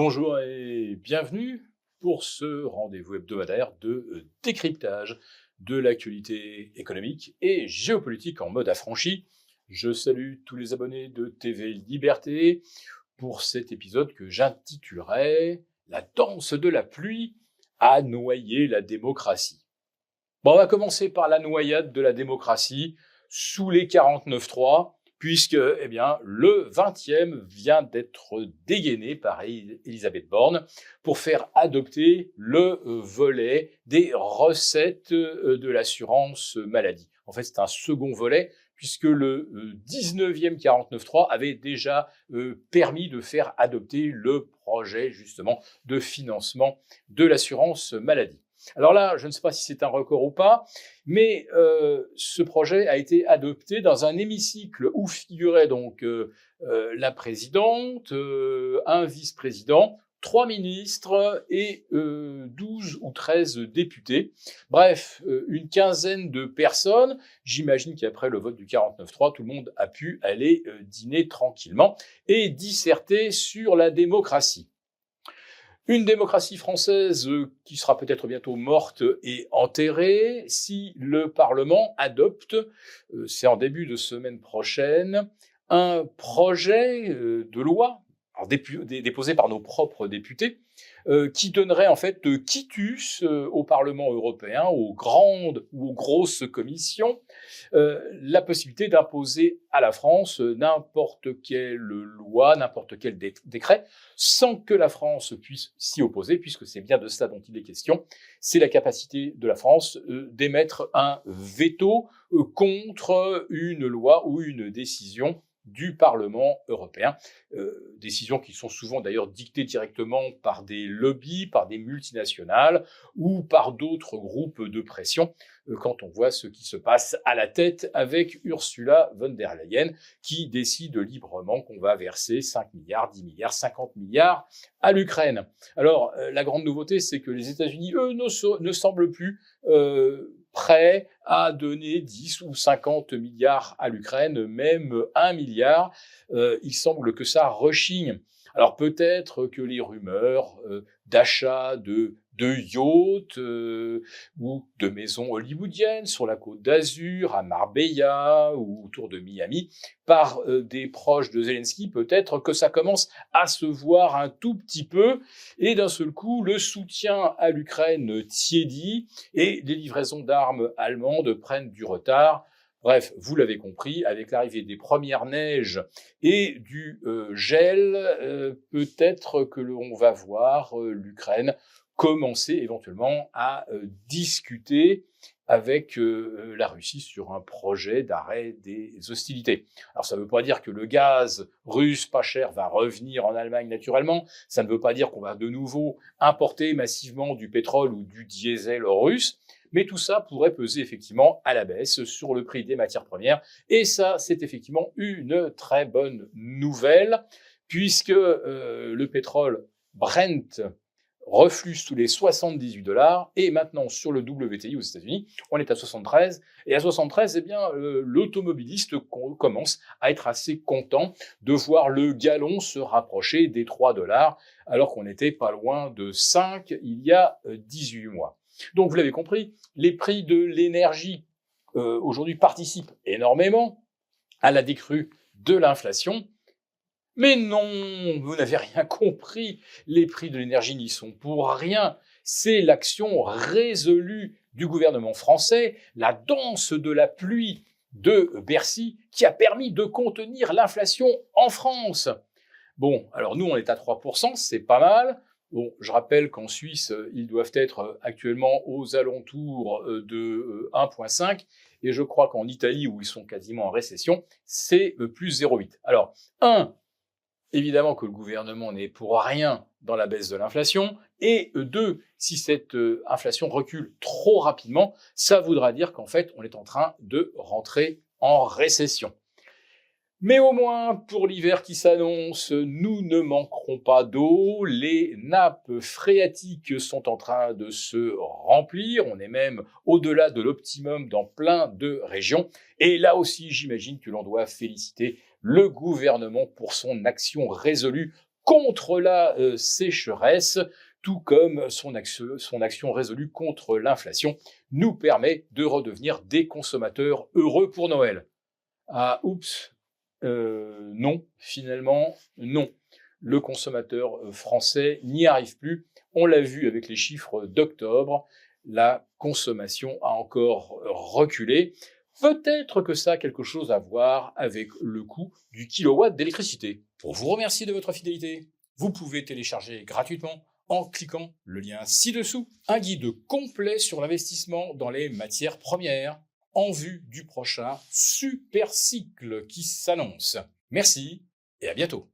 Bonjour et bienvenue pour ce rendez-vous hebdomadaire de décryptage de l'actualité économique et géopolitique en mode affranchi. Je salue tous les abonnés de TV Liberté pour cet épisode que j'intitulerai La danse de la pluie a noyé la démocratie. Bon, on va commencer par la noyade de la démocratie sous les 49.3, puisque le 20e vient d'être dégainé par Elisabeth Borne pour faire adopter le volet des recettes de l'assurance maladie. En fait, c'est un second volet, puisque le 19e 49.3 avait déjà permis de faire adopter le projet justement de financement de l'assurance maladie. Alors là, je ne sais pas si c'est un record ou pas, mais ce projet a été adopté dans un hémicycle où figuraient donc la présidente, un vice-président, 3 ministres et 12 ou 13 députés. Bref, une quinzaine de personnes. J'imagine qu'après le vote du 49.3, tout le monde a pu aller dîner tranquillement et disserter sur la démocratie. Une démocratie française qui sera peut-être bientôt morte et enterrée si le Parlement adopte, c'est en début de semaine prochaine, un projet de loi déposé par nos propres députés, qui donnerait en fait quitus au Parlement européen, aux grandes ou aux grosses commissions, la possibilité d'imposer à la France n'importe quelle loi, n'importe quel décret, sans que la France puisse s'y opposer, puisque c'est bien de ça dont il est question. C'est la capacité de la France d'émettre un veto contre une loi ou une décision du Parlement européen, décisions qui sont souvent d'ailleurs dictées directement par des lobbies, par des multinationales ou par d'autres groupes de pression, quand on voit ce qui se passe à la tête avec Ursula von der Leyen, qui décide librement qu'on va verser 5 milliards, 10 milliards, 50 milliards à l'Ukraine. Alors, la grande nouveauté, c'est que les États-Unis, eux, ne semblent plus prêts à donner 10 ou 50 milliards à l'Ukraine, même 1 milliard. Il semble que ça rechigne. Alors peut-être que les rumeurs d'achat de yachts ou de maisons hollywoodiennes sur la côte d'Azur, à Marbella ou autour de Miami, par des proches de Zelensky, peut-être que ça commence à se voir un tout petit peu, et d'un seul coup, le soutien à l'Ukraine tiédit, et les livraisons d'armes allemandes prennent du retard. Bref, vous l'avez compris, avec l'arrivée des premières neiges et du gel, peut-être que l'on va voir l'Ukraine commencer éventuellement à discuter avec la Russie sur un projet d'arrêt des hostilités. Alors ça ne veut pas dire que le gaz russe pas cher va revenir en Allemagne naturellement, ça ne veut pas dire qu'on va de nouveau importer massivement du pétrole ou du diesel russe, mais tout ça pourrait peser effectivement à la baisse sur le prix des matières premières, et ça c'est effectivement une très bonne nouvelle, puisque le pétrole Brent reflue sous les 78 $, et maintenant sur le WTI aux États-Unis, on est à 73, et à 73, l'automobiliste commence à être assez content de voir le gallon se rapprocher des 3 $, alors qu'on n'était pas loin de 5 il y a 18 mois. Donc vous l'avez compris, les prix de l'énergie aujourd'hui participent énormément à la décrue de l'inflation. Mais non, vous n'avez rien compris, les prix de l'énergie n'y sont pour rien. C'est l'action résolue du gouvernement français, la danse de la pluie de Bercy, qui a permis de contenir l'inflation en France. Bon, alors nous on est à 3%, c'est pas mal. Bon, je rappelle qu'en Suisse, ils doivent être actuellement aux alentours de 1,5, et je crois qu'en Italie, où ils sont quasiment en récession, c'est plus 0,8. Alors, évidemment que le gouvernement n'est pour rien dans la baisse de l'inflation, et 2, si cette inflation recule trop rapidement, ça voudra dire qu'en fait, on est en train de rentrer en récession. Mais au moins, pour l'hiver qui s'annonce, nous ne manquerons pas d'eau. Les nappes phréatiques sont en train de se remplir. On est même au-delà de l'optimum dans plein de régions. Et là aussi, j'imagine que l'on doit féliciter le gouvernement pour son action résolue contre la sécheresse, tout comme son action résolue contre l'inflation, nous permet de redevenir des consommateurs heureux pour Noël. Ah, oups, non, finalement, non. Le consommateur français n'y arrive plus. On l'a vu avec les chiffres d'octobre, la consommation a encore reculé. Peut-être que ça a quelque chose à voir avec le coût du kilowatt d'électricité. Pour vous remercier de votre fidélité, vous pouvez télécharger gratuitement en cliquant le lien ci-dessous un guide complet sur l'investissement dans les matières premières en vue du prochain super cycle qui s'annonce. Merci et à bientôt.